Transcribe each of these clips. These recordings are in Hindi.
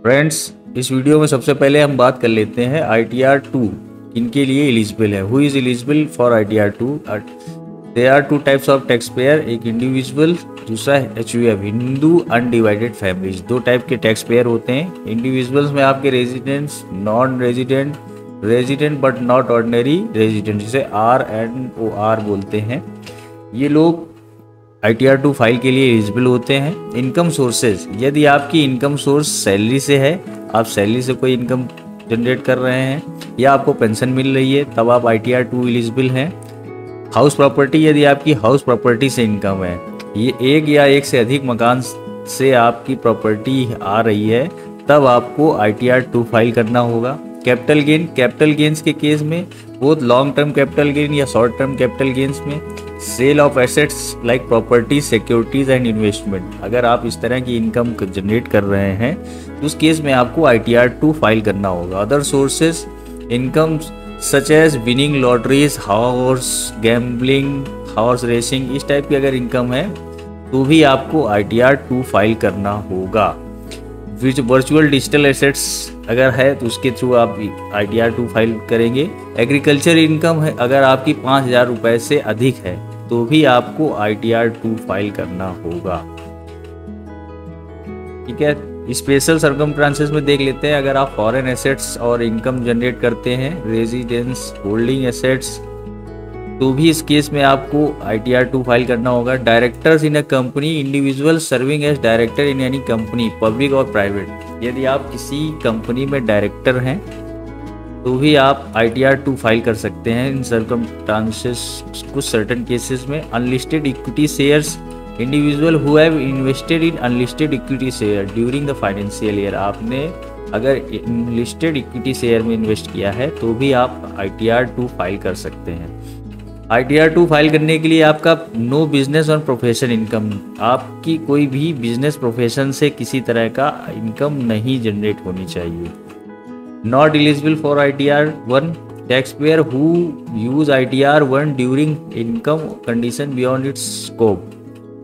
फ्रेंड्स, इस वीडियो में सबसे पहले हम बात कर लेते हैं ITR 2 इनके लिए एलिजिबल है। Who is eligible for ITR 2? There are two types of tax payer, एक इंडिविजुअल, दूसरा HUF हिंदू अनडिवाइडेड फैमिलीज। दो टाइप के टैक्स पेयर होते हैं। इंडिविजुअल्स में आपके residents, non resident, resident but not ordinary resident, जिसे RNOR बोलते हैं। ये लोग ITR 2 फाइल के लिए एलिजिबल होते हैं। इनकम सोर्सेज, यदि आपकी इनकम सोर्स सैलरी से है, आप सैलरी से कोई इनकम जनरेट कर रहे हैं या आपको पेंशन मिल रही है, तब आप ITR 2 एलिजिबल हैं। हाउस प्रॉपर्टी, यदि आपकी हाउस प्रॉपर्टी से इनकम है, ये एक या एक से अधिक मकान से आपकी प्रॉपर्टी आ रही है, तब आपको ITR 2 फाइल करना होगा। कैपिटल गेन, कैपिटल गेन्स के केस में बहुत लॉन्ग टर्म कैपिटल गेन या शॉर्ट टर्म कैपिटल गेन्स में sale of assets like property, securities and investment, अगर आप इस तरह की इनकम जनरेट कर रहे हैं तो उस केस में आपको ITR 2 फाइल करना होगा। Other sources income such as winning lotteries, horse gambling, horse racing, इस टाइप की अगर इनकम है तो भी आपको ITR 2 फाइल करना होगा। विच वर्चुअल डिजिटल एसेट्स अगर है तो उसके थ्रू आप ITR 2 फाइल करेंगे। एग्रीकल्चर इनकम है, अगर आपकी 5,000 रुपये से अधिक है तो भी आपको ITR 2 फाइल करना होगा। ठीक है, स्पेशल सर्कमस्टांसेस में देख लेते हैं। अगर आप फॉरेन एसेट्स और इनकम जनरेट करते हैं, रेजिडेंस होल्डिंग एसेट्स, तो भी इस केस में आपको ITR 2 फाइल करना होगा। Directors in a company, individual serving as director in any company, public और प्राइवेट, यदि आप किसी कंपनी में डायरेक्टर हैं तो भी आप ITR 2 फाइल कर सकते हैं। इन सर्कमस्टांसेस, कुछ सर्टेन केसेस में। Unlisted equity shares, individual who have invested in unlisted equity share during the financial year, आपने अगर अनलिस्टेड इक्विटी शेयर में इन्वेस्ट किया है तो भी आप ITR 2 फाइल कर सकते हैं। ITR 2 फाइल करने के लिए आपका नो बिजनेस और प्रोफेशन इनकम, आपकी कोई भी बिजनेस प्रोफेशन से किसी तरह का इनकम नहीं जनरेट होनी चाहिए। Not eligible for ITR 1, tax payer who use ITR 1 during income condition beyond it's scope,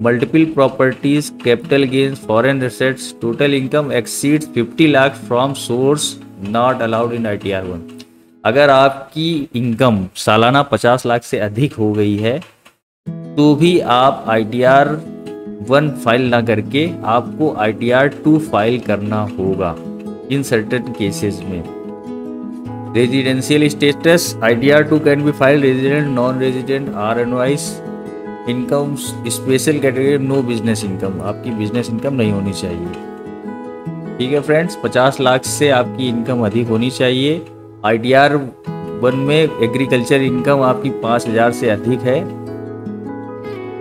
multiple properties, capital gains, foreign assets, total income exceeds 50 lakh from source not allowed in ITR 1। अगर आपकी इनकम सालाना 50 लाख से अधिक हो गई है तो भी आप ITR 1 फाइल ना करके आपको ITR 2 फाइल करना होगा इन सर्टेन केसेस में। Residential status, ITR 2 can be file resident, non resident, RNOIs। Income special category, no business income, आपकी बिजनेस इनकम नहीं होनी चाहिए। ठीक है फ्रेंड्स, 50 लाख से आपकी इनकम अधिक होनी चाहिए। ITR 1 में एग्रीकल्चर इनकम आपकी 5,000 से अधिक है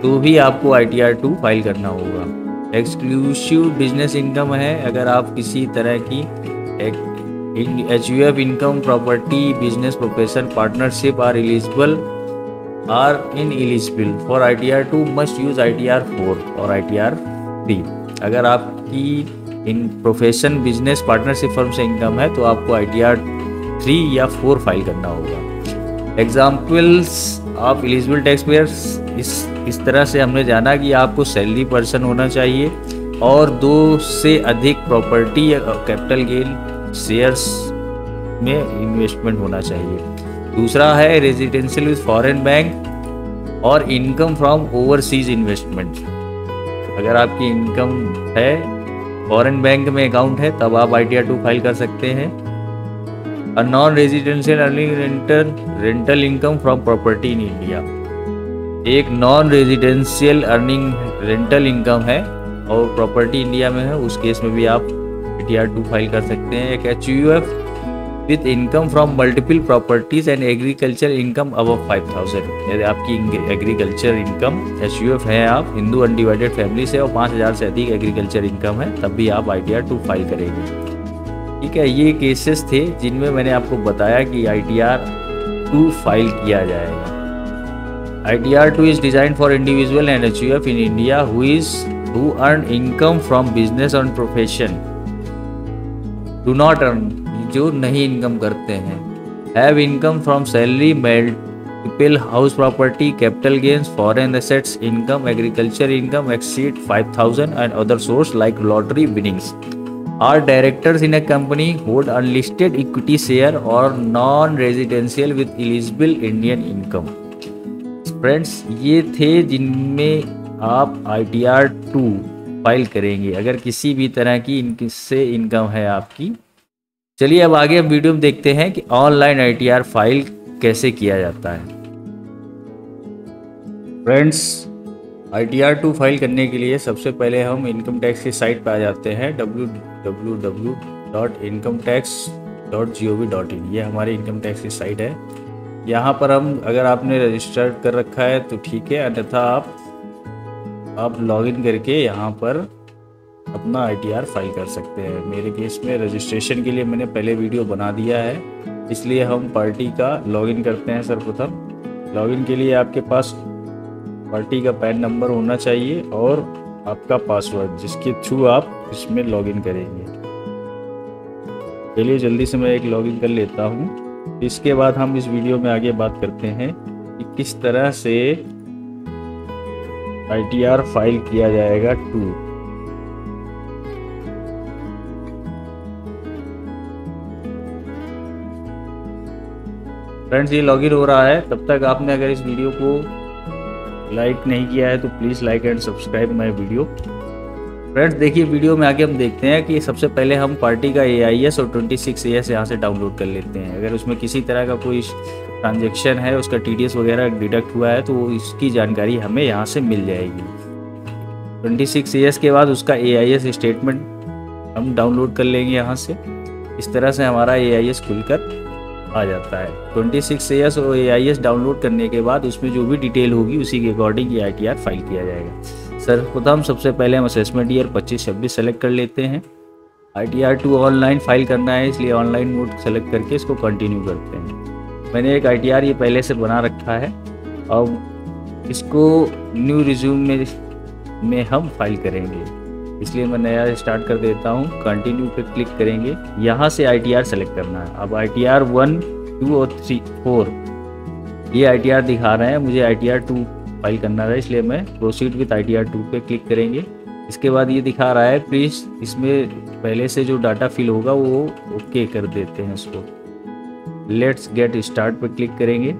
तो भी आपको ITR 2 फाइल करना होगा। एक्सक्लूसिव बिजनेस इनकम है, अगर आप किसी तरह की HUF income, property, business, profession, partnership are eligible or ineligible for ITR 2 must use ITR 4 और ITR 3। अगर आपकी in profession, business, partnership firm से इनकम है तो आपको ITR 3 या 4 फाइल करना होगा। Examples of eligible tax payers, इस तरह से हमने जाना कि आपको सैलरी पर्सन होना चाहिए और 2 से अधिक प्रॉपर्टी या कैपिटल गेन शेयर्स में इन्वेस्टमेंट होना चाहिए। दूसरा है रेजिडेंशियल विद फॉरेन बैंक और इनकम फ्रॉम ओवरसीज इन्वेस्टमेंट, अगर आपकी इनकम है, फॉरेन बैंक में अकाउंट है, तब आप ITR 2 फाइल कर सकते हैं। A non-residential earning rental income from property in India, एक non residential earning rental income है और प्रॉपर्टी इंडिया में है, उस केस में भी आप ITR 2 फाइल कर सकते हैं। एक HUF with income from multiple properties and agriculture income above 5,000, यदि आपकी एग्रीकल्चर इनकम HUF है, आप हिंदू अनडिवाइडेड फैमिली से और 5,000 से अधिक एग्रीकल्चर इनकम है, तब भी आप ITR 2 फाइल करेंगे। ठीक है, ये केसेस थे जिनमें मैंने आपको बताया कि ITR 2 फाइल किया जाएगा। ITR 2 is design for individual and HUF in India who earn income from business और प्रोफेशन, डू नॉट अर्न, जो नहीं इनकम करते हैं, have income from salary, multiple house property, capital gains, foreign assets income, agriculture income exceed 5,000 and other source like lottery winnings. Are directors in a company hold unlisted equity share और non residential with eligible Indian income. Friends, ये थे जिनमें आप ITR 2 फाइल करेंगे अगर किसी भी तरह की इनसे इनकम है आपकी। चलिए अब आगे हम वीडियो में देखते हैं कि ऑनलाइन ITR फाइल कैसे किया जाता है। फ्रेंड्स, ITR 2 फाइल करने के लिए सबसे पहले हम इनकम टैक्स की साइट पर आ जाते हैं www.incometax.gov.in। ये हमारी इनकम टैक्स की साइट है। यहाँ पर हम, अगर आपने रजिस्टर्ड कर रखा है तो ठीक है, अन्यथा आप लॉगिन करके यहाँ पर अपना ITR फाइल कर सकते हैं। मेरे केस में रजिस्ट्रेशन के लिए मैंने पहले वीडियो बना दिया है, इसलिए हम पार्टी का लॉगिन करते हैं। सर्वप्रथम लॉगिन के लिए आपके पास पार्टी का पैन नंबर होना चाहिए और आपका पासवर्ड, जिसके थ्रू आप इसमें लॉगिन करेंगे। चलिए जल्दी से मैं एक लॉगिन कर लेता हूँ। इसके बाद हम इस वीडियो में आगे बात करते हैं कि किस तरह से ITR फाइल किया जाएगा 2। फ्रेंड्स, ये लॉगिन हो रहा है। तब तक आपने अगर इस वीडियो को लाइक नहीं किया है तो please like and subscribe my video. Friends, देखिए वीडियो में आगे हम देखते हैं कि सबसे पहले हम पार्टी का AIS और 26AS यहाँ से डाउनलोड कर लेते हैं। अगर उसमें किसी तरह का कोई ट्रांजैक्शन है, उसका TDS वगैरह डिडक्ट हुआ है, तो इसकी जानकारी हमें यहाँ से मिल जाएगी। 26AS के बाद उसका AIS स्टेटमेंट हम डाउनलोड कर लेंगे यहाँ से। इस तरह से हमारा AIS खुलकर आ जाता है। 26AS और AIS डाउनलोड करने के बाद उसमें जो भी डिटेल होगी उसी के अकॉर्डिंग ये ITR फाइल किया जाएगा। सर्वप्रथम सबसे पहले हम असेसमेंट ईयर 25-26 सेलेक्ट कर लेते हैं। ITR 2 ऑनलाइन फाइल करना है, इसलिए ऑनलाइन मोड सेलेक्ट करके इसको कंटिन्यू करते हैं। मैंने एक ITR ये पहले से बना रखा है। अब इसको न्यू रिज्यूम में हम फाइल करेंगे, इसलिए मैं नया स्टार्ट कर देता हूँ। कंटिन्यू पे क्लिक करेंगे। यहाँ से ITR सेलेक्ट करना है। अब ITR 1, 2 और 3, 4 ये ITR दिखा रहे हैं। मुझे ITR 2 फाइल करना था, इसलिए मैं प्रोसीड विथ ITR 2 पे क्लिक करेंगे। इसके बाद ये दिखा रहा है प्लीज़ इसमें पहले से जो डाटा फिल होगा वो ओके कर देते हैं इसको। लेट्स गेट स्टार्ट पे क्लिक करेंगे।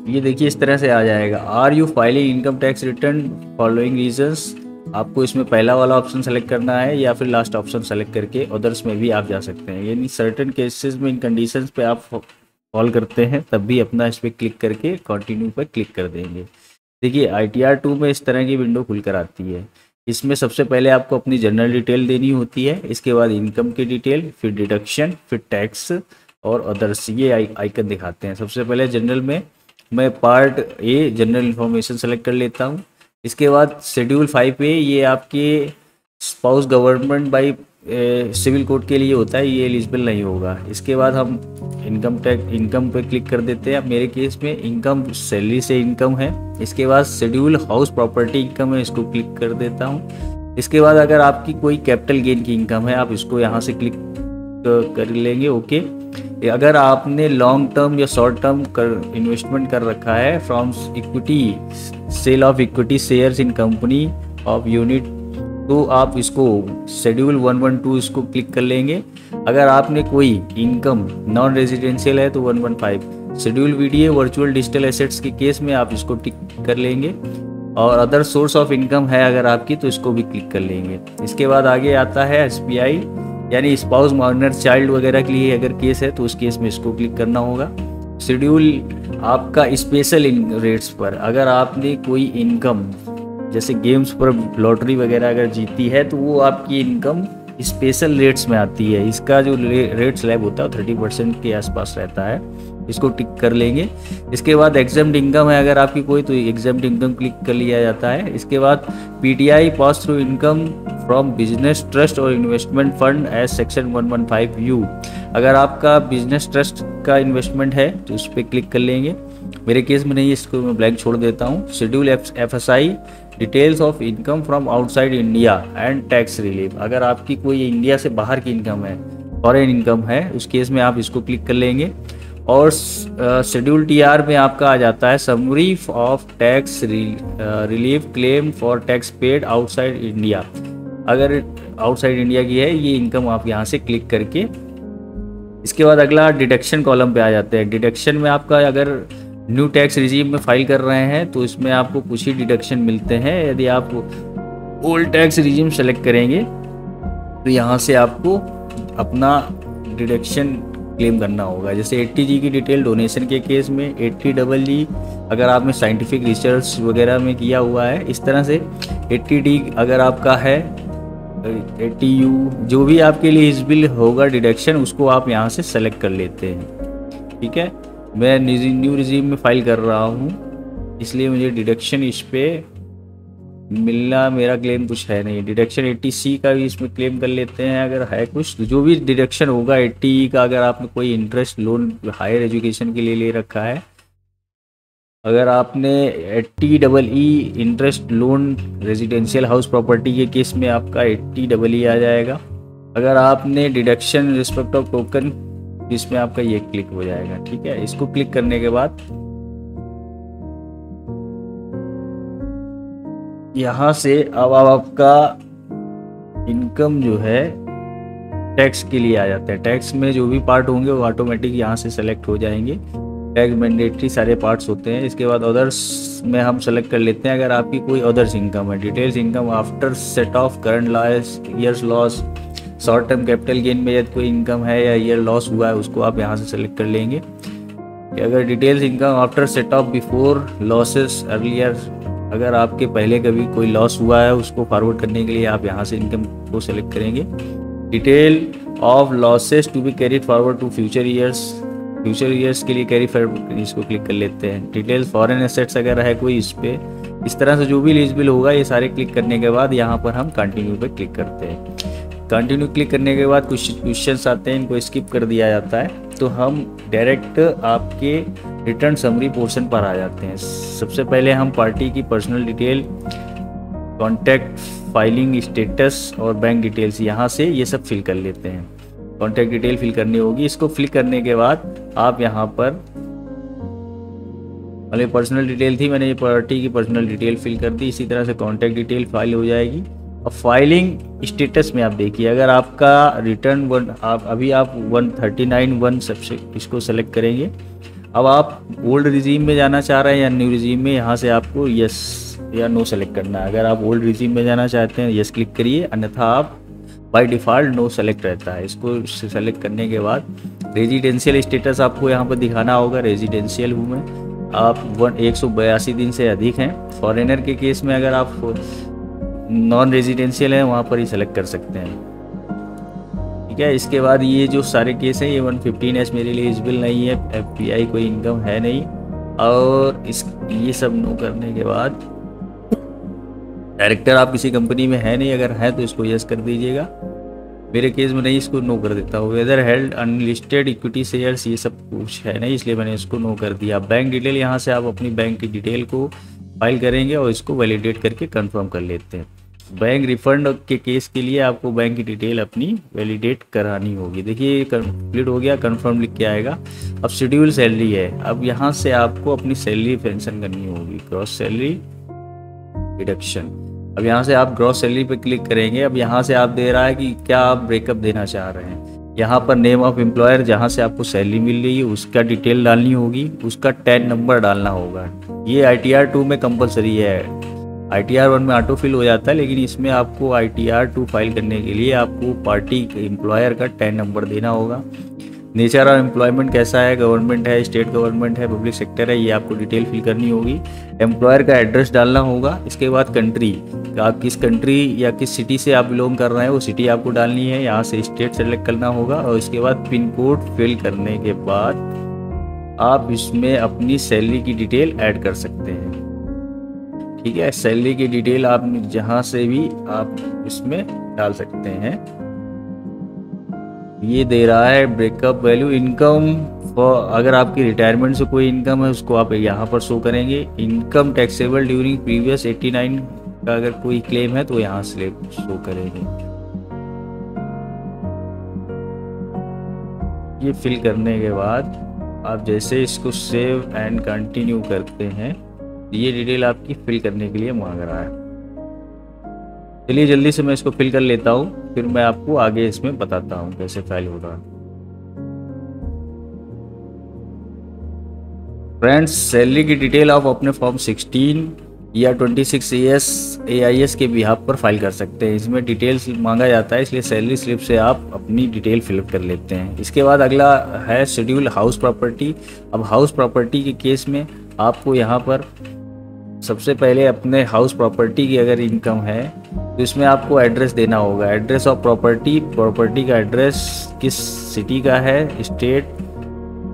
ये देखिए इस तरह से आ जाएगा। Are you filing income tax return following reasons. आपको इसमें पहला वाला ऑप्शन सेलेक्ट करना है या फिर लास्ट ऑप्शन सेलेक्ट करके अदर्स में भी आप जा सकते हैं। यानी सर्टेन केसेस में इन कंडीशंस पे आप कॉल करते हैं तब भी अपना इस पर क्लिक करके कंटिन्यू पर क्लिक कर देंगे। देखिए ITR 2 में इस तरह की विंडो खुलकर आती है। इसमें सबसे पहले आपको अपनी जनरल डिटेल देनी होती है, इसके बाद इनकम की डिटेल, फिर डिडक्शन, फिर टैक्स और अदर्स। ये आइकन दिखाते हैं। सबसे पहले जनरल में मैं part A general information select कर लेता हूँ। इसके बाद शेड्यूल 5A ये आपके spouse government by civil code के लिए होता है, ये एलिजिबल नहीं होगा। इसके बाद हम इनकम पे क्लिक कर देते हैं। मेरे केस में इनकम सैलरी से इनकम है। इसके बाद शेड्यूल हाउस प्रॉपर्टी इनकम है, इसको क्लिक कर देता हूँ। इसके बाद अगर आपकी कोई कैपिटल गेन की इनकम है आप इसको यहाँ से क्लिक कर लेंगे। ओके, अगर आपने लॉन्ग टर्म या शॉर्ट टर्म इन्वेस्टमेंट कर रखा है from equity sale of equity shares in company of unit, तो आप इसको शेड्यूल 112 इसको क्लिक कर लेंगे। अगर आपने कोई इनकम नॉन रेजिडेंशियल है तो 115। Schedule VDA virtual digital assets के केस में आप इसको टिक कर लेंगे। और अदर सोर्स ऑफ इनकम है अगर आपकी तो इसको भी क्लिक कर लेंगे। इसके बाद आगे आता है SPI यानी स्पाउस माइनर चाइल्ड वगैरह के लिए अगर केस है तो उस केस में इसको क्लिक करना होगा। शेड्यूल आपका स्पेशल रेट्स पर, अगर आपने कोई इनकम जैसे गेम्स पर लॉटरी वगैरह अगर जीती है तो वो आपकी इनकम स्पेशल रेट्स में आती है। इसका जो रेट स्लैब होता है 30% के आसपास रहता है, इसको टिक कर लेंगे। इसके बाद एग्जाम्ड इनकम है अगर आपकी कोई तो एग्जाम्ड इनकम क्लिक कर लिया जाता है। इसके बाद PTI pass through income from business trust और investment fund as section 115U, अगर आपका बिजनेस ट्रस्ट का इन्वेस्टमेंट है तो उस पर क्लिक कर लेंगे। मेरे केस में नहीं, इसको मैं ब्लैंक छोड़ देता हूँ। Schedule FSI details of income from outside India and tax relief, अगर आपकी कोई इंडिया से बाहर की इनकम है, फॉरेन इनकम है, उस केस में आप इसको क्लिक कर लेंगे। और शेड्यूल टीआर में आपका आ जाता है summary of tax relief claim for tax paid outside India. अगर आउटसाइड इंडिया की है ये इनकम, आप यहाँ से क्लिक करके इसके बाद अगला डिडक्शन कॉलम पे आ जाते हैं। डिडक्शन में आपका अगर न्यू टैक्स रिजीम में फाइल कर रहे हैं तो इसमें आपको कुछ ही डिडक्शन मिलते हैं। यदि आप ओल्ड टैक्स रिजीम सेलेक्ट करेंगे तो यहाँ से आपको अपना डिडक्शन क्लेम करना होगा। जैसे 80G की डिटेल डोनेशन के केस में, 80EE अगर आपने साइंटिफिक रिसर्च वगैरह में किया हुआ है, इस तरह से 80D अगर आपका है, 80U जो भी आपके लिए एलिजिबल होगा डिडक्शन, उसको आप यहाँ से सेलेक्ट कर लेते हैं। ठीक है, मैं न्यू रिजीम में फाइल कर रहा हूँ इसलिए मुझे डिडक्शन इस पर मिलना, मेरा क्लेम कुछ है नहीं। डिडक्शन 80C का भी इसमें क्लेम कर लेते हैं अगर है कुछ। जो भी डिडक्शन होगा 80E का, अगर आपने कोई इंटरेस्ट लोन हायर एजुकेशन के लिए ले रखा है, अगर आपने 80EE interest loan residential house property के केस में आपका 80EE आ जाएगा। अगर आपने डिडक्शन रिस्पेक्ट ऑफ टोकन, इसमें आपका ये क्लिक हो जाएगा। ठीक है, इसको क्लिक करने के बाद यहाँ से अब आपका इनकम जो है टैक्स के लिए आ जाता है। टैक्स में जो भी पार्ट होंगे वो ऑटोमेटिक यहाँ से सेलेक्ट हो जाएंगे। टैक्स मैंडेटरी सारे पार्ट्स होते हैं। इसके बाद अदर्स में हम सेलेक्ट कर लेते हैं अगर आपकी कोई अदर्स इनकम है। Details income after set of current loss, years loss, short term capital gain में यदि कोई इनकम है या ईयर लॉस हुआ है उसको आप यहाँ से सेलेक्ट कर लेंगे। अगर details income after set of before losses earlier, अगर आपके पहले कभी कोई लॉस हुआ है उसको फॉरवर्ड करने के लिए आप यहाँ से इनकम को सेलेक्ट करेंगे। Detail of losses to be carried forward to future years के लिए कैरी फॉरवर्ड, इसको क्लिक कर लेते हैं। डिटेल्स फॉरेन एसेट्स अगर है कोई, इस पे इस तरह से जो भी एलिजिबल होगा ये सारे क्लिक करने के बाद यहाँ पर हम कंटिन्यू पे क्लिक करते हैं। कंटिन्यू क्लिक करने के बाद कुछ क्वेश्चंस आते हैं, इनको स्किप कर दिया जाता है तो हम डायरेक्ट आपके रिटर्न समरी पोर्शन पर आ जाते हैं। सबसे पहले हम पार्टी की personal detail, contact, filing status और बैंक डिटेल्स यहाँ से ये सब फिल कर लेते हैं। कॉन्टैक्ट डिटेल फिल करनी होगी। इसको फिल करने के बाद आप यहाँ पर, पहले पर्सनल डिटेल थी, मैंने ये पार्टी की पर्सनल डिटेल फिल कर दी। इसी तरह से कॉन्टैक्ट डिटेल फाइल हो जाएगी। अब फाइलिंग स्टेटस में आप देखिए, अगर आपका रिटर्न आप 139(1) सबसे इसको सेलेक्ट करेंगे। अब आप ओल्ड रिजीम में जाना चाह रहे हैं या न्यू रिजीम में, यहाँ से आपको यस या नो सेलेक्ट करना है। अगर आप ओल्ड रिजीम में जाना चाहते हैं यस क्लिक करिए, अन्यथा आप बाय डिफ़ॉल्ट नो सेलेक्ट रहता है। इसको सेलेक्ट करने के बाद रेजिडेंशियल स्टेटस आपको यहाँ पर दिखाना होगा। रेजिडेंशियल हूँ मैं, आप 182 दिन से अधिक हैं। फॉरेनर के केस में अगर आप नॉन रेजिडेंशियल है वहाँ पर ही सेलेक्ट कर सकते हैं। ठीक है, इसके बाद ये जो सारे केस हैं ये 115S मेरे लिए एलिजिबल नहीं है, FPI कोई इनकम है नहीं। और ये सब नो करने के बाद डायरेक्टर आप किसी कंपनी में है नहीं, अगर है तो इसको यस कर दीजिएगा। मेरे केस में नहीं, इसको नो कर देता हूँ। Whether held unlisted equity shares, ये सब कुछ है नहीं इसलिए मैंने इसको नो कर दिया। बैंक डिटेल, यहाँ से आप अपनी बैंक की डिटेल को फाइल करेंगे और इसको वैलिडेट करके कंफर्म कर लेते हैं। बैंक रिफंड के केस के लिए आपको बैंक की डिटेल अपनी वैलिडेट करानी होगी। देखिए कंप्लीट हो गया, कंफर्म लिख के आएगा। अब शेड्यूल सैलरी है, अब यहाँ से आपको अपनी सैलरी पेंशन करनी होगी, ग्रॉस सैलरी डिडक्शन। अब यहाँ से आप ग्रॉस सैलरी पे क्लिक करेंगे। अब यहाँ से आप दे रहा है कि क्या आप ब्रेकअप देना चाह रहे हैं। यहाँ पर नेम ऑफ एम्प्लॉयर, जहाँ से आपको सैलरी मिल रही है उसका डिटेल डालनी होगी, उसका टैन नंबर डालना होगा। ये ITR 2 में कंपलसरी है, ITR 1 में ऑटो फिल हो जाता है, लेकिन इसमें आपको ITR 2 फाइल करने के लिए आपको पार्टी एम्प्लॉयर का टैन नंबर देना होगा। नेचर ऑफ एम्प्लॉयमेंट कैसा है, गवर्नमेंट है, स्टेट गवर्नमेंट है, पब्लिक सेक्टर है, ये आपको डिटेल फिल करनी होगी। एम्प्लॉयर का एड्रेस डालना होगा। इसके बाद कंट्री, आप किस कंट्री या किस सिटी से आप बिलोंग कर रहे हैं वो सिटी आपको डालनी है। यहाँ से स्टेट सेलेक्ट करना होगा और इसके बाद पिन कोड फिल करने के बाद आप इसमें अपनी सैलरी की डिटेल ऐड कर सकते हैं। ठीक है, सैलरी की डिटेल आप जहाँ से भी आप इसमें डाल सकते हैं। ये दे रहा है ब्रेकअप वैल्यू इनकम फॉर, अगर आपकी रिटायरमेंट से कोई इनकम है उसको आप यहाँ पर शो करेंगे। इनकम टैक्सेबल ड्यूरिंग प्रीवियस 89 का अगर कोई क्लेम है तो यहाँ से शो करेंगे। ये फिल करने के बाद आप जैसे इसको सेव एंड कंटिन्यू करते हैं, ये डिटेल आपकी फिल करने के लिए मांग रहा है। चलिए जल्दी से मैं इसको फिल कर लेता हूँ, फिर मैं आपको आगे इसमें बताता हूँ कैसे फाइल हो रहा है। फ्रेंड्स, सैलरी की डिटेल आप अपने फॉर्म 16 या 26 ES AIS के बिहाफ पर फाइल कर सकते हैं। इसमें डिटेल्स मांगा जाता है, इसलिए सैलरी स्लिप से आप अपनी डिटेल फिलअप कर लेते हैं। इसके बाद अगला है शेड्यूल हाउस प्रॉपर्टी। अब हाउस प्रॉपर्टी के केस में आपको यहाँ पर सबसे पहले अपने हाउस प्रॉपर्टी की अगर इनकम है तो इसमें आपको एड्रेस देना होगा। एड्रेस ऑफ प्रॉपर्टी का एड्रेस किस सिटी का है, स्टेट,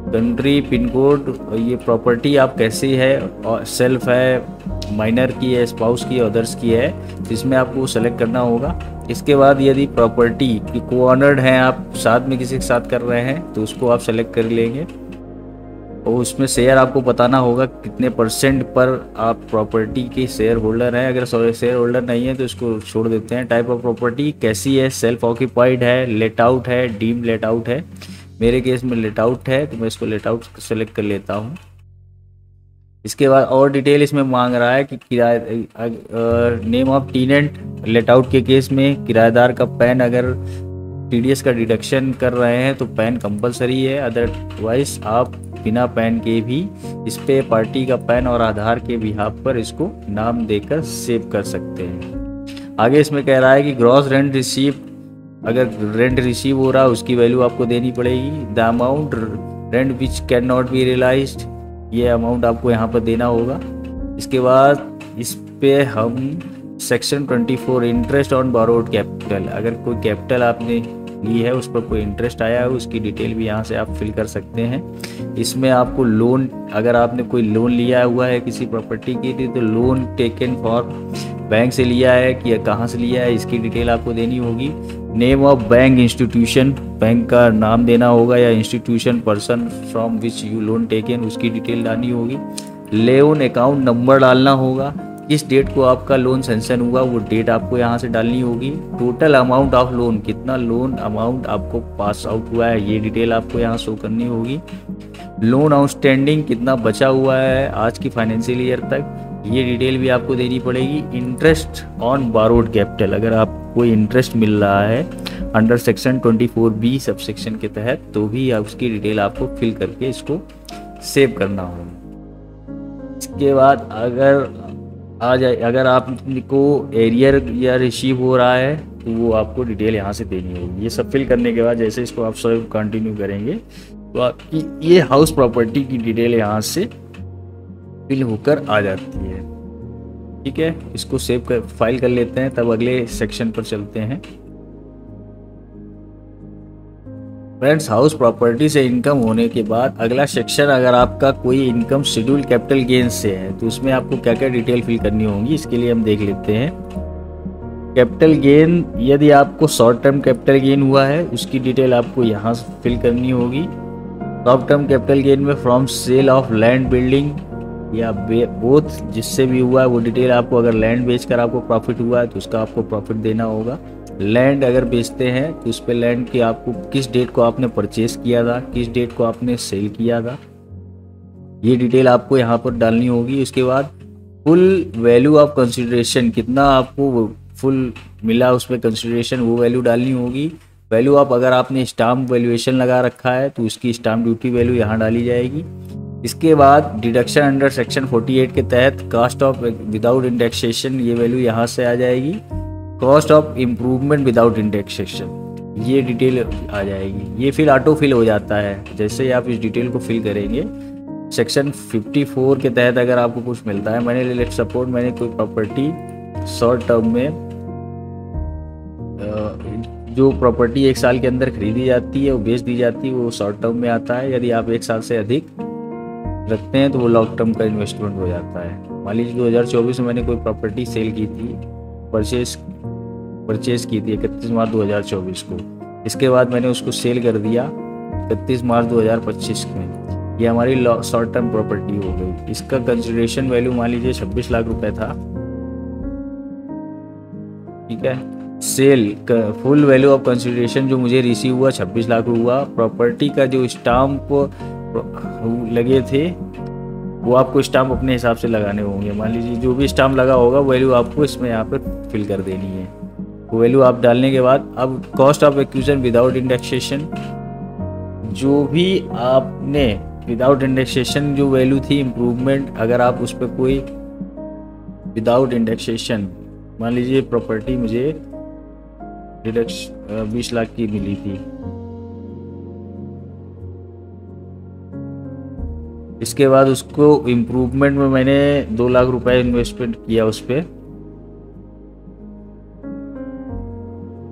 कंट्री, पिन कोड, ये प्रॉपर्टी आप कैसी है, और सेल्फ है, माइनर की है, स्पाउस की, अदर्स की है, तो इसमें आपको सेलेक्ट करना होगा। इसके बाद यदि प्रॉपर्टी की को-ऑनर्ड हैं, आप साथ में किसी के साथ कर रहे हैं तो उसको आप सेलेक्ट कर लेंगे, और उसमें शेयर आपको बताना होगा कितने % पर आप प्रॉपर्टी के शेयर होल्डर हैं। अगर शेयर होल्डर नहीं है तो इसको छोड़ देते हैं। टाइप ऑफ प्रॉपर्टी कैसी है, सेल्फ ऑक्यूपाइड है, लेट आउट है, डीम लेट आउट है। मेरे केस में लेट आउट है तो मैं इसको लेट आउट सेलेक्ट कर लेता हूँ। इसके बाद और डिटेल इसमें मांग रहा है कि नेम ऑफ टीनेंट, लेट आउट के केस में किराएदार का पैन, अगर TDS का डिडक्शन कर रहे हैं तो पैन कंपलसरी है, अदरवाइज आप बिना पैन के भी इस पे पार्टी का पैन और आधार के बिहाफ पर इसको नाम देकर सेव कर सकते हैं। आगे इसमें कह रहा है कि ग्रॉस रेंट रिसीव, अगर रेंट रिसीव हो रहा है उसकी वैल्यू आपको देनी पड़ेगी। The amount rent which can not be realised, ये अमाउंट आपको यहाँ पर देना होगा। इसके बाद इस पे हम section 24 interest on borrowed capital, अगर कोई कैपिटल आपने ली है उस पर कोई इंटरेस्ट आया है उसकी डिटेल भी यहाँ से आप फिल कर सकते हैं। इसमें आपको लोन, अगर आपने कोई लोन लिया हुआ है किसी प्रॉपर्टी के लिए तो लोन टेकन फॉर बैंक से लिया है कि कहाँ से लिया है, इसकी डिटेल आपको देनी होगी। Name of bank institution, bank का नाम देना होगा, या institution person from which you loan taken, उसकी डिटेल डालनी होगी। लोन अकाउंट नंबर डालना होगा, किस डेट को आपका लोन सेंशन हुआ वो डेट आपको यहाँ से डालनी होगी। टोटल अमाउंट ऑफ लोन, कितना लोन अमाउंट आपको पास आउट हुआ है ये डिटेल आपको यहाँ शो करनी होगी। लोन आउटस्टैंडिंग कितना बचा हुआ है आज की फाइनेंशियल ईयर तक, ये डिटेल भी आपको देनी पड़ेगी। इंटरेस्ट ऑन बोरोड कैपिटल, अगर आप कोई इंटरेस्ट मिल रहा है under section 24B sub section के तहत तो भी उसकी डिटेल आपको फिल करके इसको सेव करना होगा। इसके बाद अगर आपको एरियर या रिसीव हो रहा है तो वो आपको डिटेल यहाँ से देनी होगी। ये सब फिल करने के बाद जैसे इसको आप सब कंटिन्यू करेंगे तो आपकी ये हाउस प्रॉपर्टी की डिटेल यहाँ से फिल होकर आ जाती है। ठीक है, इसको सेव कर फाइल कर लेते हैं, तब अगले सेक्शन पर चलते हैं। फ्रेंड्स, हाउस प्रॉपर्टी से इनकम होने के बाद अगला सेक्शन, अगर आपका कोई इनकम शेड्यूल कैपिटल गेन से है तो उसमें आपको क्या क्या डिटेल फिल करनी होगी इसके लिए हम देख लेते हैं। कैपिटल गेन, यदि आपको शॉर्ट टर्म कैपिटल गेन हुआ है उसकी डिटेल आपको यहाँ फिल करनी होगी। लॉन्ग टर्म कैपिटल गेन में from sale of land, building या बोथ, जिससे भी हुआ है वो डिटेल आपको, अगर लैंड बेचकर आपको प्रॉफिट हुआ है तो उसका आपको प्रॉफिट देना होगा। लैंड अगर बेचते हैं तो उस पे लैंड की आपको किस डेट को आपने परचेस किया था, किस डेट को आपने सेल किया था, ये डिटेल आपको यहाँ पर डालनी होगी। उसके बाद फुल वैल्यू ऑफ कंसिडरेशन, कितना आपको फुल मिला उस पर कंसिडरेशन, वो वैल्यू डालनी होगी। वैल्यू ऑफ, अगर आपने स्टाम्प वैल्यूएशन लगा रखा है तो उसकी स्टाम्प ड्यूटी वैल्यू यहाँ डाली जाएगी। इसके बाद डिडक्शन अंडर सेक्शन 48 के तहत कास्ट ऑफ विदाउट इंडेक्सेशन, ये वैल्यू यहाँ से आ जाएगी। Cost of improvement without indexation, ये डिटेल आ जाएगी। ये फिर ऑटो फिल हो जाता है जैसे ही आप इस डिटेल को फिल करेंगे। सेक्शन 54 के तहत अगर आपको कुछ मिलता है, मैंने लेट सपोर्ट मैंने कोई प्रॉपर्टी शॉर्ट टर्म में, जो प्रॉपर्टी 1 साल के अंदर खरीदी जाती है वो बेच दी जाती है, वो शॉर्ट टर्म में आता है। यदि आप 1 साल से अधिक रखते हैं तो वो लॉन्ग टर्म का इन्वेस्टमेंट हो जाता है। मान लीजिए 2024 में मैंने कोई प्रॉपर्टी सेल की थी, परचेज की थी 31 मार्च 2024 को। इसके बाद मैंने उसको सेल कर दिया 31 मार्च 2025 में, ये हमारी शॉर्ट टर्म प्रॉपर्टी हो गई। इसका कंसिडरेशन वैल्यू मान लीजिए 26 लाख रुपए था। ठीक है, sale full value of consideration जो मुझे रिसीव हुआ 26 लाख हुआ। प्रॉपर्टी का जो स्टाम्प लगे थे वो आपको स्टाम्प अपने हिसाब से लगाने होंगे। मान लीजिए जो भी स्टाम्प लगा होगा वैल्यू आपको इसमें यहाँ पर फिल कर देनी है। वो वैल्यू आप डालने के बाद अब cost of acquisition without indexation, जो भी आपने विदाउट इंडेक्सेशन जो वैल्यू थी इम्प्रूवमेंट, अगर आप उस पर कोई विदाउट इंडेक्सेशन, मान लीजिए प्रॉपर्टी मुझे 20 लाख की मिली थी, इसके बाद उसको इम्प्रूवमेंट में मैंने 2 लाख रुपए इन्वेस्टमेंट किया उस पर,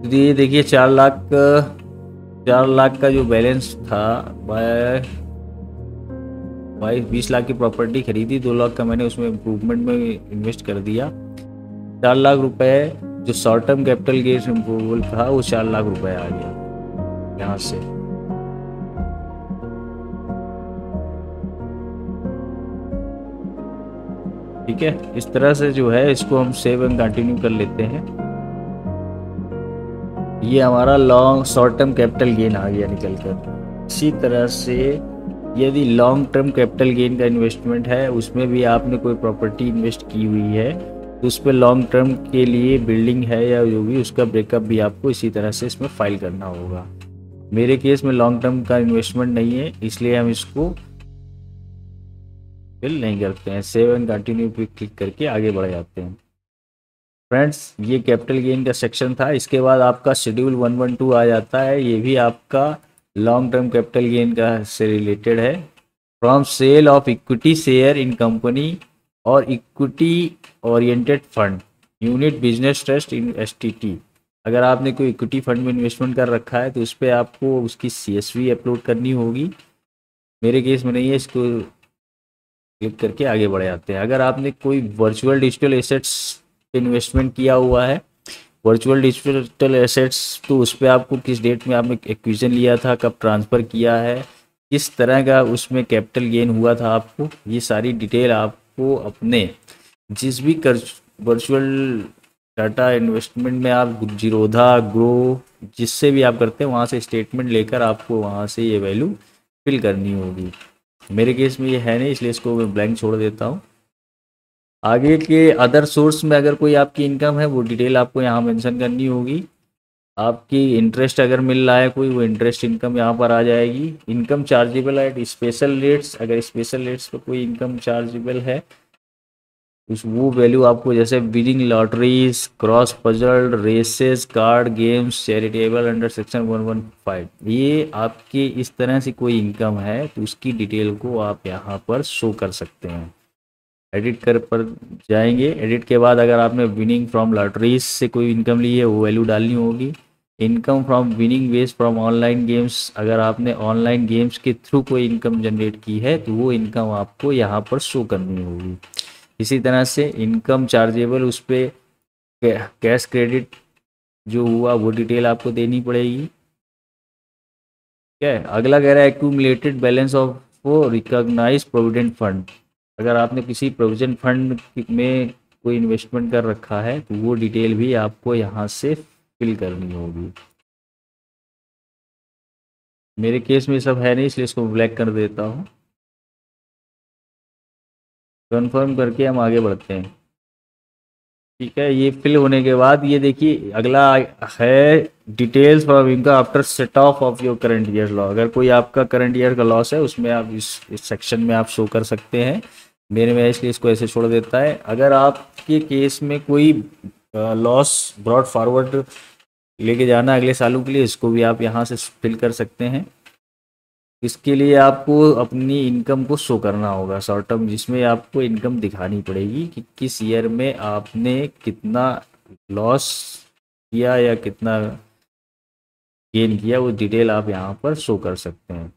तो ये देखिए 4 लाख का जो बैलेंस था भाई 20 लाख की प्रॉपर्टी खरीदी, 2 लाख का मैंने उसमें इम्प्रूवमेंट में इन्वेस्ट कर दिया। 4 लाख रुपए जो शॉर्ट टर्म कैपिटल गेन इम्प्रूवल था वो 4 लाख रुपए आ गया यहाँ से। ठीक है, इस तरह से जो है इसको हम सेव एंड कंटिन्यू कर लेते हैं। ये हमारा long short term capital gain आ गया निकल कर। इसी तरह से यदि लॉन्ग टर्म कैपिटल गेन का इन्वेस्टमेंट है, उसमें भी आपने कोई प्रॉपर्टी इन्वेस्ट की हुई है तो उस पर लॉन्ग टर्म के लिए बिल्डिंग है या जो भी, उसका ब्रेकअप भी आपको इसी तरह से इसमें फाइल करना होगा। मेरे केस में लॉन्ग टर्म का इन्वेस्टमेंट नहीं है, इसलिए हम इसको फिल नहीं करते हैं। सेव एंड कंटिन्यू पे क्लिक करके आगे बढ़ जाते हैं। फ्रेंड्स, ये कैपिटल गेन का सेक्शन था। इसके बाद आपका शेड्यूल 112 आ जाता है। ये भी आपका लॉन्ग टर्म कैपिटल गेन का से रिलेटेड है। From sale of equity share in company और equity oriented fund, unit business trust in STT. अगर आपने कोई इक्विटी फंड में इन्वेस्टमेंट कर रखा है तो उस पर आपको उसकी सीएसवी अपलोड करनी होगी। मेरे केस में नहीं है, इसको क्लिक करके आगे बढ़ जाते हैं। अगर आपने कोई वर्चुअल डिजिटल एसेट्स इन्वेस्टमेंट किया हुआ है, वर्चुअल डिजिटल एसेट्स, तो उस पर आपको किस डेट में आपने एक्विजिशन लिया था, कब ट्रांसफ़र किया है, किस तरह का उसमें कैपिटल गेन हुआ था आपको, ये सारी डिटेल आपको अपने जिस भी वर्चुअल डाटा इन्वेस्टमेंट में आप जीरोधा, ग्रो, जिससे भी आप करते हैं वहाँ से स्टेटमेंट लेकर आपको वहाँ से ये वैल्यू फिल करनी होगी। मेरे केस में ये है नहीं, इसलिए इसको मैं ब्लैंक छोड़ देता हूँ। आगे के अदर सोर्स में अगर कोई आपकी इनकम है वो डिटेल आपको यहाँ मेंशन करनी होगी। आपकी इंटरेस्ट अगर मिल रहा है कोई, वो इंटरेस्ट इनकम यहाँ पर आ जाएगी। Income chargeable eight special rates, अगर स्पेशल रेट्स पर कोई इनकम चार्जेबल है उस वो वैल्यू आपको, जैसे winning lotteries, cross puzzle, races, card games, charitable under section 115, ये आपके इस तरह से कोई इनकम है तो उसकी डिटेल को आप यहाँ पर शो कर सकते हैं। एडिट कर पर जाएंगे। एडिट के बाद अगर आपने विनिंग फ्रॉम लॉटरीज से कोई इनकम ली है वो वैल्यू डालनी होगी। Income from winning base from online games, अगर आपने ऑनलाइन गेम्स के थ्रू कोई इनकम जनरेट की है तो वो इनकम आपको यहाँ पर शो करनी होगी। इसी तरह से इनकम चार्जेबल, उस पर कैश क्रेडिट जो हुआ वो डिटेल आपको देनी पड़ेगी। ठीक है, अगला कह रहा है accumulated balance of recognised provident fund. अगर आपने किसी प्रोविजन फंड में कोई इन्वेस्टमेंट कर रखा है तो वो डिटेल भी आपको यहाँ से फिल करनी होगी। मेरे केस में सब है नहीं, इसलिए इसको ब्लैक कर देता हूँ। कंफर्म करके हम आगे बढ़ते हैं। ठीक है, ये फिल होने के बाद ये देखिए अगला है details from income after set of your current year loss. अगर कोई आपका करंट ईयर का लॉस है उसमें आप इस सेक्शन में आप शो कर सकते हैं। मेरे में इसलिए इसको ऐसे छोड़ देता है। अगर आपके केस में कोई लॉस ब्रॉड फॉरवर्ड लेके जाना है अगले सालों के लिए, इसको भी आप यहाँ से फिल कर सकते हैं। इसके लिए आपको अपनी इनकम को शो करना होगा शॉर्ट टर्म, जिसमें आपको इनकम दिखानी पड़ेगी कि किस ईयर में आपने कितना लॉस किया या कितना गेन किया, वो डिटेल आप यहाँ पर शो कर सकते हैं।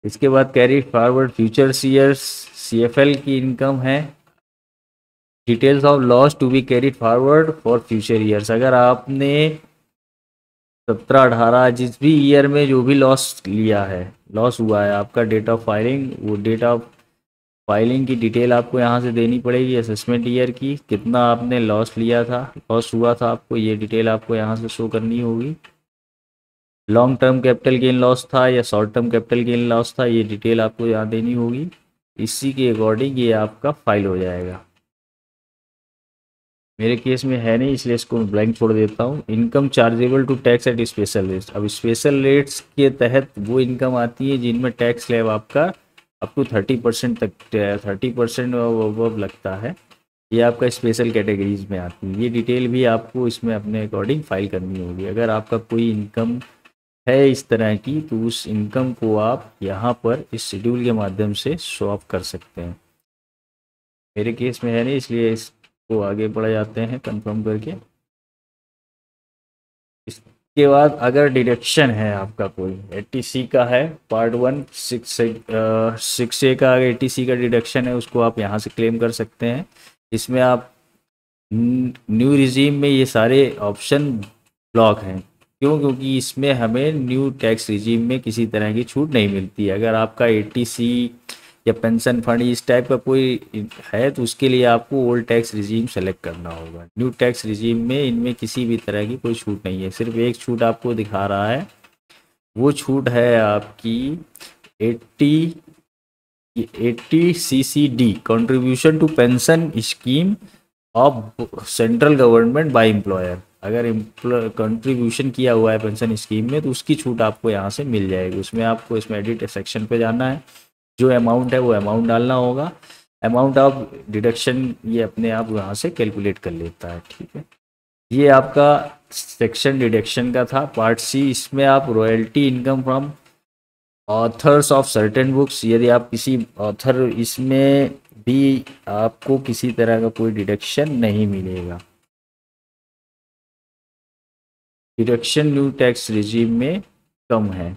इसके बाद carry forward future years, CFL की इनकम है। Details of loss to be carried forward for future years, अगर आपने 17-18 जिस भी ईयर में जो भी लॉस लिया है, लॉस हुआ है, आपका डेट ऑफ फाइलिंग, वो डेट ऑफ फाइलिंग की डिटेल आपको यहाँ से देनी पड़ेगी। असेसमेंट ईयर की, कितना आपने लॉस लिया था, लॉस हुआ था आपको, ये डिटेल आपको यहाँ से शो करनी होगी। Long term capital gain loss था या short term capital gain loss था, ये डिटेल आपको यहाँ देनी होगी। इसी के अकॉर्डिंग ये आपका फाइल हो जाएगा। मेरे केस में है नहीं, इसलिए इसको ब्लैंक छोड़ देता हूँ। Income chargeable to tax at special rates. अब स्पेशल रेट्स के तहत वो इनकम आती है जिनमें टैक्स स्लैब आपका अप टू 30% तक, 30% लगता है। ये आपका स्पेशल कैटेगरीज में आती है। ये डिटेल भी आपको इसमें अपने अकॉर्डिंग फाइल करनी होगी। अगर आपका कोई इनकम है इस तरह की, तो उस इनकम को आप यहाँ पर इस शेड्यूल के माध्यम से शो ऑफ कर सकते हैं। मेरे केस में है नहीं, इसलिए इसको आगे बढ़ जाते हैं कंफर्म करके। इसके बाद अगर डिडक्शन है आपका कोई 80C का है, पार्ट 1 6A का अगर 80C का डिडक्शन है, उसको आप यहाँ से क्लेम कर सकते हैं। इसमें आप न्यू रिजीम में ये सारे ऑप्शन ब्लॉक हैं। क्यों? क्योंकि इसमें हमें न्यू टैक्स रिजीम में किसी तरह की छूट नहीं मिलती है। अगर आपका 80C या पेंशन फंड इस टाइप का कोई है, तो उसके लिए आपको ओल्ड टैक्स रिजीम सेलेक्ट करना होगा। न्यू टैक्स रिजीम में इनमें किसी भी तरह की कोई छूट नहीं है। सिर्फ एक छूट आपको दिखा रहा है, वो छूट है आपकी 80CCD, contribution to pension scheme of central government by employer. अगर कंट्रीब्यूशन किया हुआ है पेंशन स्कीम में, तो उसकी छूट आपको यहाँ से मिल जाएगी। उसमें आपको इसमें एडिट सेक्शन पे जाना है, जो अमाउंट है वो अमाउंट डालना होगा। अमाउंट ऑफ डिडक्शन ये अपने आप यहाँ से कैलकुलेट कर लेता है। ठीक है, ये आपका सेक्शन डिडक्शन का था। पार्ट सी, इसमें आप royalty income from authors of certain books, यदि आप किसी ऑथर, इसमें भी आपको किसी तरह का कोई डिडक्शन नहीं मिलेगा। डिडक्शन न्यू टैक्स रिजीम में कम है।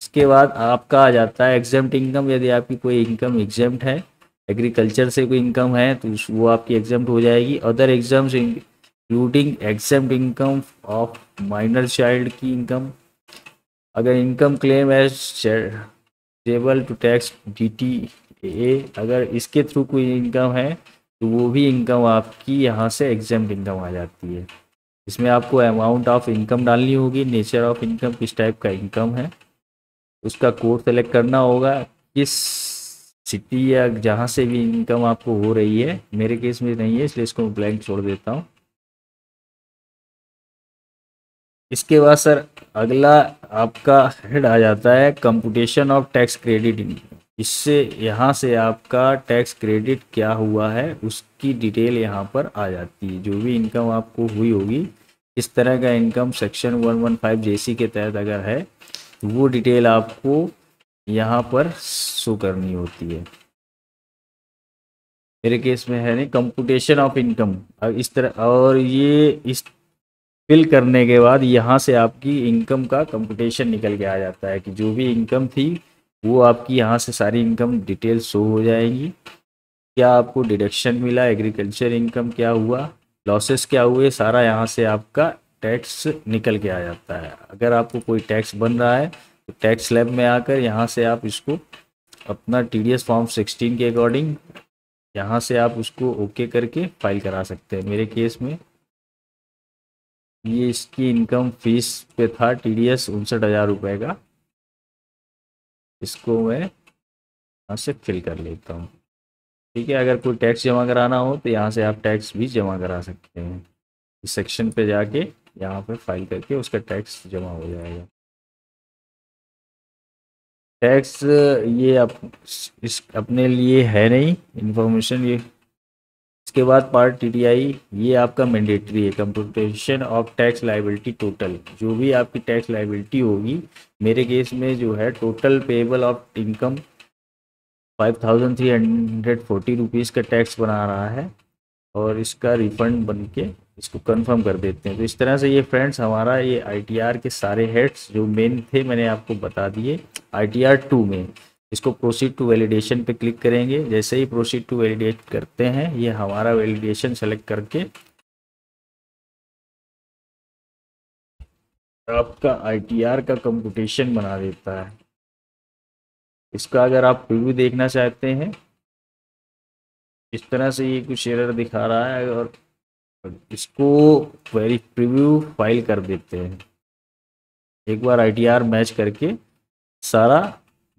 इसके बाद आपका आ जाता है एग्जेम्प्ट इनकम। यदि आपकी कोई इनकम एग्जेम्प्ट है, एग्रीकल्चर से कोई इनकम है, तो वो आपकी एग्जेम्प्ट हो जाएगी। Other exams including exempt income of minor child की इनकम। अगर income claim as table to tax DTA, अगर इसके थ्रू कोई इनकम है, तो वो भी इनकम आपकी यहाँ से एग्जेम्प्ट इनकम आ जाती है। इसमें आपको अमाउंट ऑफ इनकम डालनी होगी, नेचर ऑफ इनकम, किस टाइप का इनकम है, उसका कोड सेलेक्ट करना होगा, किस सिटी या जहाँ से भी इनकम आपको हो रही है। मेरे केस में नहीं है, इसलिए इसको ब्लैंक छोड़ देता हूँ। इसके बाद सर अगला आपका हेड आ जाता है कंप्यूटेशन ऑफ टैक्स क्रेडिट। इससे यहाँ से आपका टैक्स क्रेडिट क्या हुआ है उसकी डिटेल यहाँ पर आ जाती है। जो भी इनकम आपको हुई होगी, इस तरह का इनकम सेक्शन 115 JC के तहत अगर है, तो वो डिटेल आपको यहाँ पर शो करनी होती है। मेरे केस में है नहीं, कंप्यूटेशन ऑफ इनकम इस तरह। और ये इस फिल करने के बाद यहाँ से आपकी इनकम का कंप्यूटेशन निकल के आ जाता है कि जो भी इनकम थी वो आपकी यहाँ से सारी इनकम डिटेल शो हो जाएंगी। क्या आपको डिडक्शन मिला, एग्रीकल्चर इनकम क्या हुआ, लॉसेस क्या हुए, सारा यहाँ से आपका टैक्स निकल के आ जाता है। अगर आपको कोई टैक्स बन रहा है, तो टैक्स स्लैब में आकर यहाँ से आप इसको अपना TDS फॉर्म 16 के अकॉर्डिंग यहाँ से आप उसको ओके करके फाइल करा सकते हैं। मेरे केस में ये इसकी इनकम फीस पे था TDS 59,000 रुपये का। इसको मैं यहाँ से फिल कर लेता हूँ। ठीक है, अगर कोई टैक्स जमा कराना हो तो यहाँ से आप टैक्स भी जमा करा सकते हैं। इस सेक्शन पे जाके यहाँ पे फाइल करके उसका टैक्स जमा हो जाएगा। टैक्स ये इस अपने लिए है नहीं इन्फॉर्मेशन ये। इसके बाद पार्ट TDI, ये आपका मैंडेटरी है, computation of tax liability total. जो भी आपकी टैक्स लाइबिलिटी होगी, मेरे केस में जो है total payable of income 5,340 rupees का टैक्स बना रहा है, और इसका रिफंड बन के इसको कंफर्म कर देते हैं। तो इस तरह से ये फ्रेंड्स हमारा ये ITR के सारे हेड्स जो मेन थे मैंने आपको बता दिए। ITR 2 में इसको प्रोसीड टू वैलिडेशन पे क्लिक करेंगे। जैसे ही प्रोसीड टू वैलिडेट करते हैं, ये हमारा वैलिडेशन सेलेक्ट करके आपका ITR का कंप्यूटेशन बना देता है। इसका अगर आप प्रीव्यू देखना चाहते हैं, इस तरह से ये कुछ एरर दिखा रहा है, और इसको वेरी प्रीव्यू फाइल कर देते हैं। एक बार ITR मैच करके सारा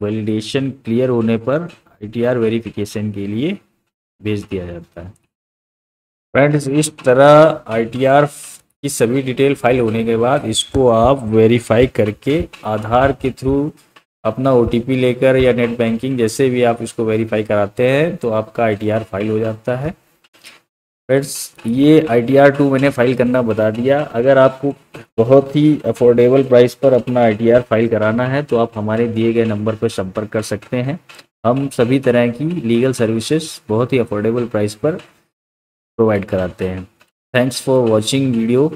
वैलिडेशन क्लियर होने पर ITR वेरिफिकेशन के लिए भेज दिया जाता है। फ्रेंड्स, इस तरह ITR की सभी डिटेल फाइल होने के बाद इसको आप वेरीफाई करके आधार के थ्रू अपना OTP लेकर या नेट बैंकिंग जैसे भी आप इसको वेरीफाई कराते हैं तो आपका ITR फाइल हो जाता है। फ्रेंड्स, ये ITR 2 मैंने फाइल करना बता दिया। अगर आपको बहुत ही अफोर्डेबल प्राइस पर अपना ITR फाइल कराना है तो आप हमारे दिए गए नंबर पर संपर्क कर सकते हैं। हम सभी तरह की लीगल सर्विसेज बहुत ही अफोर्डेबल प्राइस पर प्रोवाइड कराते हैं। Thanks for watching video.